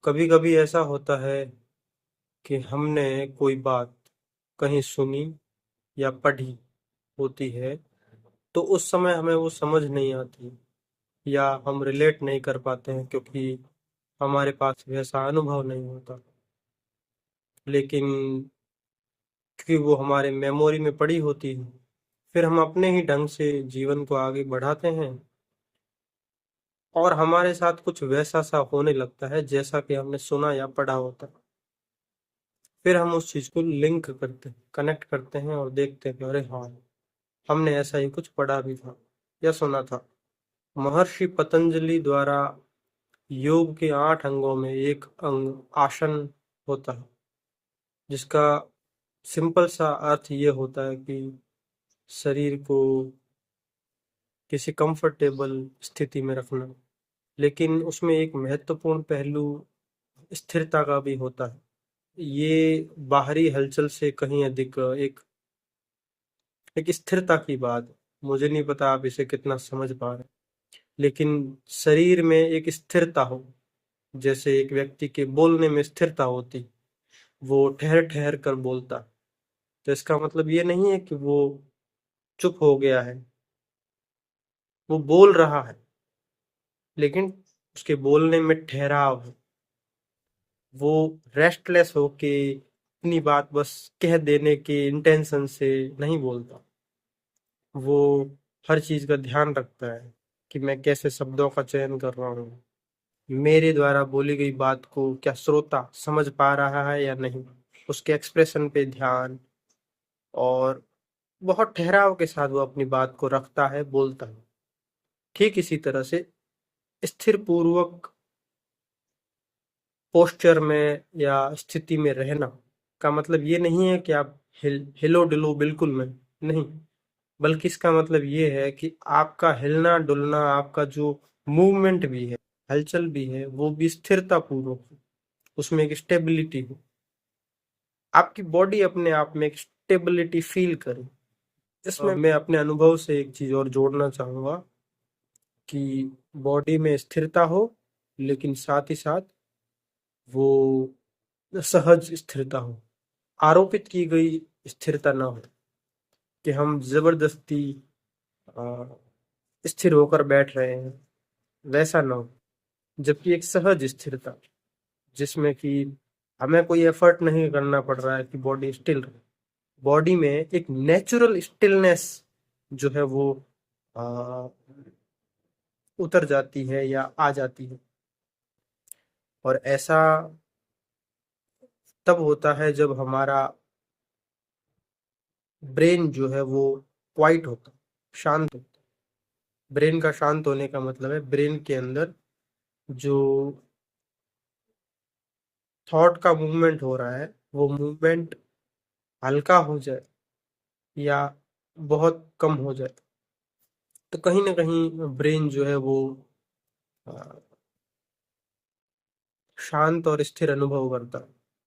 कभी कभी ऐसा होता है कि हमने कोई बात कहीं सुनी या पढ़ी होती है, तो उस समय हमें वो समझ नहीं आती या हम रिलेट नहीं कर पाते हैं, क्योंकि हमारे पास वैसा अनुभव नहीं होता। लेकिन क्योंकि वो हमारे मेमोरी में पड़ी होती है, फिर हम अपने ही ढंग से जीवन को आगे बढ़ाते हैं और हमारे साथ कुछ वैसा सा होने लगता है जैसा कि हमने सुना या पढ़ा होता है। फिर हम उस चीज को लिंक करते हैं, कनेक्ट करते हैं और देखते हैं कि अरे हाँ, हमने ऐसा ही कुछ पढ़ा भी था या सुना था। महर्षि पतंजलि द्वारा योग के 8 अंगों में एक अंग आसन होता है, जिसका सिंपल सा अर्थ ये होता है कि शरीर को किसी कंफर्टेबल स्थिति में रखना। लेकिन उसमें एक महत्वपूर्ण पहलू स्थिरता का भी होता है। ये बाहरी हलचल से कहीं अधिक एक स्थिरता की बात है। मुझे नहीं पता आप इसे कितना समझ पा रहे हैं, लेकिन शरीर में एक स्थिरता हो, जैसे एक व्यक्ति के बोलने में स्थिरता होती, वो ठहर ठहर कर बोलता, तो इसका मतलब ये नहीं है कि वो चुप हो गया है, वो बोल रहा है, लेकिन उसके बोलने में ठहराव है। वो रेस्टलेस होके अपनी बात बस कह देने के इंटेंशन से नहीं बोलता। वो हर चीज का ध्यान रखता है कि मैं कैसे शब्दों का चयन कर रहा हूँ, मेरे द्वारा बोली गई बात को क्या श्रोता समझ पा रहा है या नहीं, उसके एक्सप्रेशन पे ध्यान। और बहुत ठहराव के साथ वो अपनी बात को रखता है, बोलता है। ठीक इसी तरह से स्थिर पूर्वक पोस्चर में या स्थिति में रहना का मतलब ये नहीं है कि आप हिलो डुलो बिल्कुल में नहीं, बल्कि इसका मतलब ये है कि आपका हिलना डुलना, आपका जो मूवमेंट भी है, हलचल भी है, वो भी स्थिरता पूर्वक हो, उसमें एक स्टेबिलिटी हो, आपकी बॉडी अपने आप में एक स्टेबिलिटी फील करे। इसमें मैं अपने अनुभव से एक चीज और जोड़ना चाहूंगा कि बॉडी में स्थिरता हो, लेकिन साथ ही साथ वो सहज स्थिरता हो, आरोपित की गई स्थिरता ना हो कि हम जबरदस्ती अ, स्थिर होकर बैठ रहे हैं, वैसा ना हो। जबकि एक सहज स्थिरता जिसमें कि हमें कोई एफर्ट नहीं करना पड़ रहा है कि बॉडी स्टिल रहे, बॉडी में एक नेचुरल स्टिलनेस जो है वो आ, उतर जाती है या आ जाती है। और ऐसा तब होता है जब हमारा ब्रेन जो है वो क्वाइट होता है, शांत होता है। ब्रेन का शांत होने का मतलब है ब्रेन के अंदर जो थॉट का मूवमेंट हो रहा है, वो मूवमेंट हल्का हो जाए या बहुत कम हो जाए, तो कहीं ना कहीं ब्रेन जो है वो अ, शांत और स्थिर अनुभव करता है।